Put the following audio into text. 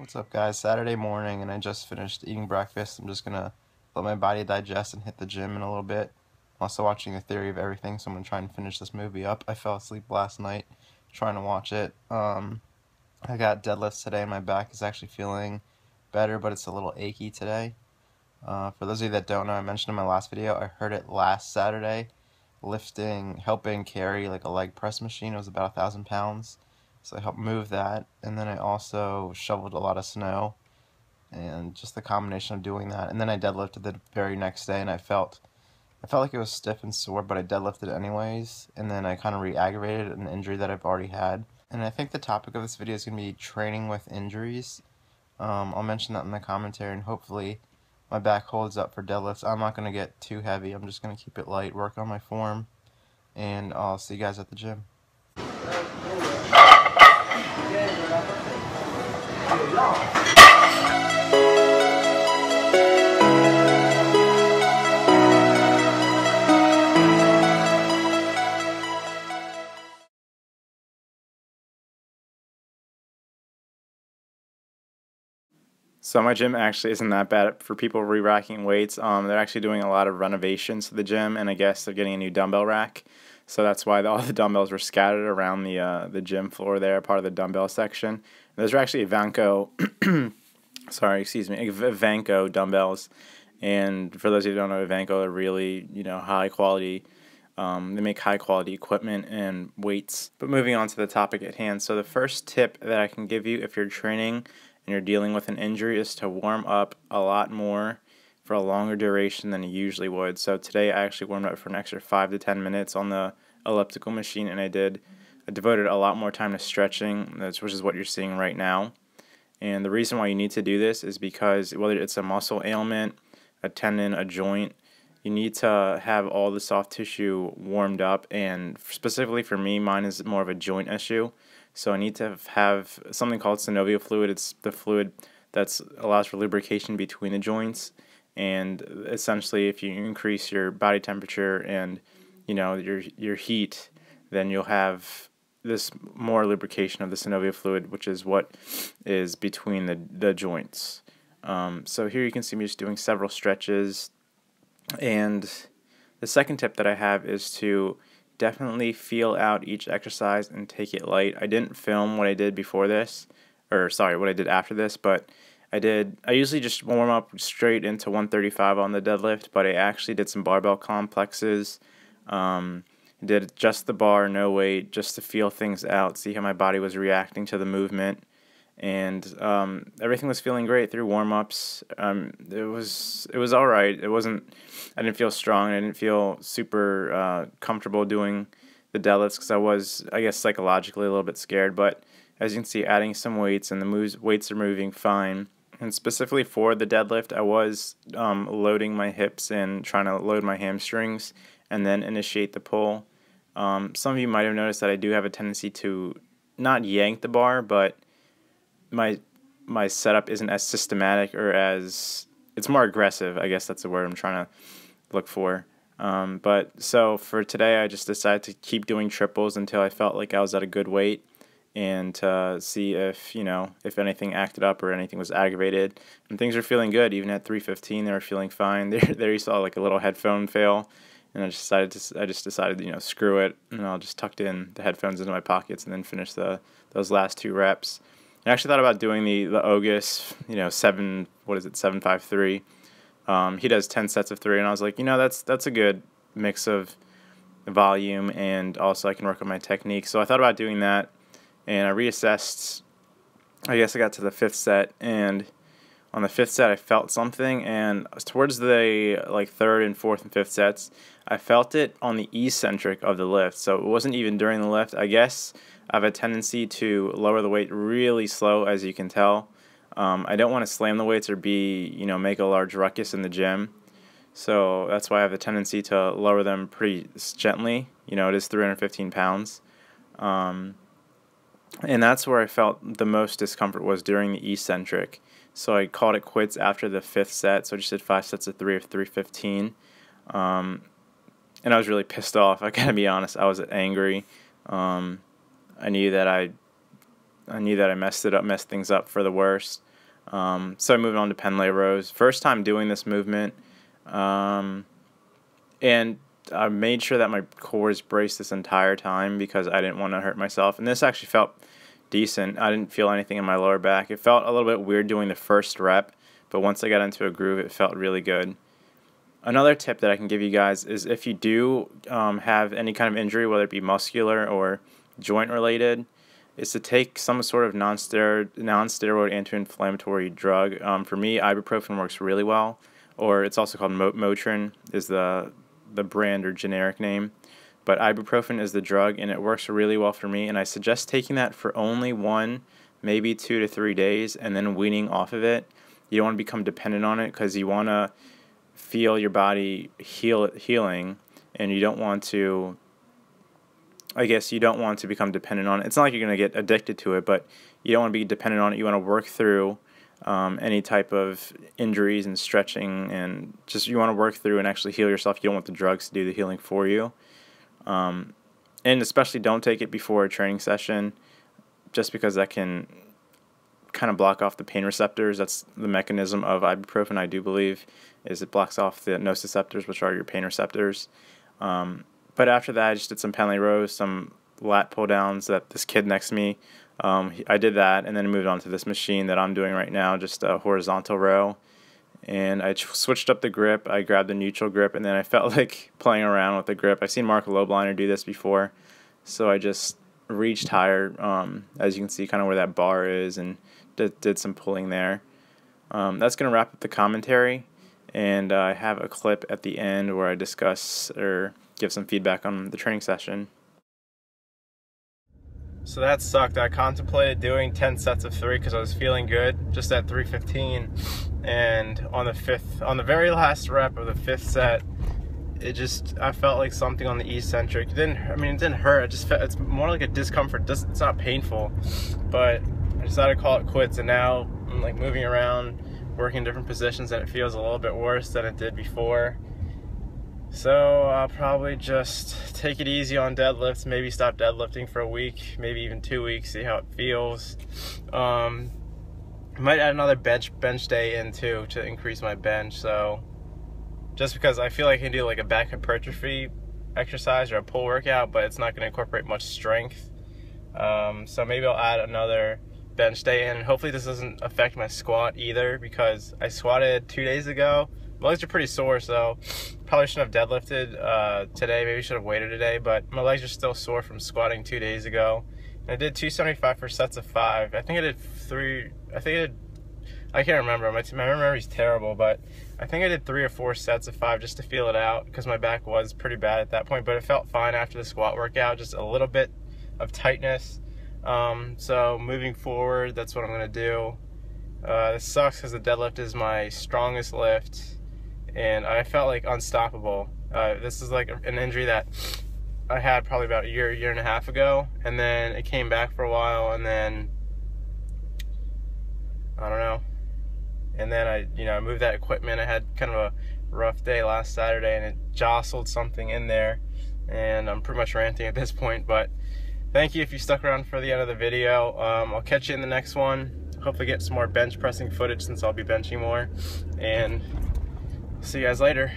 What's up, guys? Saturday morning, and I just finished eating breakfast. I'm just gonna let my body digest and hit the gym in a little bit. I'm also watching The Theory of Everything, so I'm gonna try and finish this movie up. I fell asleep last night trying to watch it. I got deadlifts today, and my back is actually feeling better, but it's a little achy today. For those of you that don't know, I mentioned in my last video, I heard it last Saturday, helping carry like a leg press machine. It was about 1,000 pounds. So I helped move that, and then I also shoveled a lot of snow, and just the combination of doing that, and then I deadlifted the very next day, and I felt like it was stiff and sore, but I deadlifted anyways, and then I kind of re-aggravated an injury that I've already had. And I think the topic of this video is going to be training with injuries. I'll mention that in the commentary, and hopefully my back holds up for deadlifts. I'm not going to get too heavy. I'm just going to keep it light, work on my form, and I'll see you guys at the gym. So my gym actually isn't that bad for people re-racking weights. They're actually doing a lot of renovations to the gym, and I guess they're getting a new dumbbell rack. So that's why all the dumbbells were scattered around the gym floor there, part of the dumbbell section. And those are actually Ivanko, Ivanko dumbbells. And for those of you who don't know, Ivanko are really, high quality. They make high quality equipment and weights. But moving on to the topic at hand. So the first tip that I can give you if you're training and you're dealing with an injury is to warm up a lot more for a longer duration than you usually would. So today I actually warmed up for an extra 5 to 10 minutes on the elliptical machine, and I devoted a lot more time to stretching, which is what you're seeing right now. And the reason why you need to do this is because whether it's a muscle ailment, a tendon, a joint, you need to have all the soft tissue warmed up, and specifically for me, mine is more of a joint issue. So I need to have something called synovial fluid. It's the fluid that allows for lubrication between the joints. And essentially, if you increase your body temperature and your heat, then you'll have this more lubrication of the synovial fluid, which is what is between the joints. So here you can see me just doing several stretches. And the second tip that I have is to definitely feel out each exercise and take it light. I didn't film what I did before this, what I did after this, but I usually just warm up straight into 135 on the deadlift, but I actually did some barbell complexes. Did just the bar, no weight, just to feel things out, see how my body was reacting to the movement. And everything was feeling great through warm-ups. It was all right. I didn't feel strong. I didn't feel super comfortable doing the deadlifts because I was, I guess, psychologically a little bit scared. But as you can see, adding some weights, and the weights are moving fine. And specifically for the deadlift, I was loading my hips and trying to load my hamstrings and then initiate the pull. Some of you might have noticed that I do have a tendency to not yank the bar, but my setup isn't as systematic, or it's more aggressive. I guess that's the word I'm trying to look for. But so for today, I just decided to keep doing triples until I felt like I was at a good weight, and to see if anything acted up or anything was aggravated. And things were feeling good. Even at 315, they were feeling fine. There you saw like a little headphone fail, and I just decided screw it, and I'll just tucked in the headphones into my pockets and then finish those last 2 reps. I actually thought about doing the Ogus, 753. He does 10 sets of 3, and I was like, that's a good mix of volume, and also I can work on my technique. So I thought about doing that, and I reassessed. I guess I got to the 5th set, and on the 5th set I felt something, and towards the 3rd and 4th and 5th sets, I felt it on the eccentric of the lift. So it wasn't even during the lift. I guess I have a tendency to lower the weight really slow, as you can tell. I don't want to slam the weights or make a large ruckus in the gym. So that's why I have a tendency to lower them pretty gently. It is 315 pounds. And that's where I felt the most discomfort, was during the eccentric. So I called it quits after the 5th set. So I just did 5 sets of 3 of 315. And I was really pissed off. I gotta be honest. I was angry. I knew that I messed things up for the worst. So I moved on to Pendlay rows. First time doing this movement, and I made sure that my core is braced this entire time because I didn't want to hurt myself. And this actually felt decent. I didn't feel anything in my lower back. It felt a little bit weird doing the first rep, but once I got into a groove, it felt really good. Another tip that I can give you guys is if you do have any kind of injury, whether it be muscular or joint related, is to take some sort of non-steroid anti-inflammatory drug. For me, ibuprofen works really well, or it's also called Motrin is the brand or generic name. But ibuprofen is the drug, and it works really well for me, and I suggest taking that for only 1, maybe 2 to 3 days, and then weaning off of it. You don't want to become dependent on it because you want to feel your body healing, and you don't want to, I guess you don't want to become dependent on it. It's not like you're going to get addicted to it, but you don't want to be dependent on it. You want to work through any type of injuries and stretching, and just you want to work through and actually heal yourself. You don't want the drugs to do the healing for you. And especially don't take it before a training session, just because that can kind of block off the pain receptors. That's the mechanism of ibuprofen, I do believe, is it blocks off the nociceptors, which are your pain receptors. But after that, I just did some Pendlay rows, some lat pull downs that this kid next to me, I did that, and then moved on to this machine that I'm doing right now, just a horizontal row. And I switched up the grip. I grabbed the neutral grip, and then I felt like playing around with the grip. I've seen Mark Lobliner do this before, so I just reached higher, as you can see, kind of where that bar is, and did some pulling there. That's going to wrap up the commentary, and I have a clip at the end where I discuss or give some feedback on the training session. So that sucked. I contemplated doing 10 sets of 3 because I was feeling good, just at 315. And on the very last rep of the 5th set, I felt like something on the eccentric. It didn't hurt. It's more like a discomfort. It's not painful, but I decided to call it quits. And now I'm like moving around, working in different positions, and it feels a little bit worse than it did before. So I'll probably just take it easy on deadlifts, maybe stop deadlifting for a week, maybe even 2 weeks, see how it feels. I might add another bench day in too to increase my bench. So just because I feel like I can do like a back hypertrophy exercise or a pull workout, but it's not going to incorporate much strength. So maybe I'll add another bench day in, and hopefully this doesn't affect my squat either, because I squatted 2 days ago. My legs are pretty sore, so probably shouldn't have deadlifted today. Maybe should have waited today, but my legs are still sore from squatting 2 days ago. And I did 275 for sets of 5. I think I did 3. I can't remember. My memory's terrible, but I think I did 3 or 4 sets of 5 just to feel it out, because my back was pretty bad at that point. But it felt fine after the squat workout, just a little bit of tightness. So moving forward, that's what I'm gonna do. This sucks because the deadlift is my strongest lift, and I felt like unstoppable. This is like an injury that I had probably about a year and a half ago, and then it came back for a while, and then I don't know. And then I moved that equipment. I had kind of a rough day last Saturday, and it jostled something in there, and I'm pretty much ranting at this point. But thank you if you stuck around for the end of the video. I'll catch you in the next one. Hopefully get some more bench pressing footage, since I'll be benching more, and see you guys later.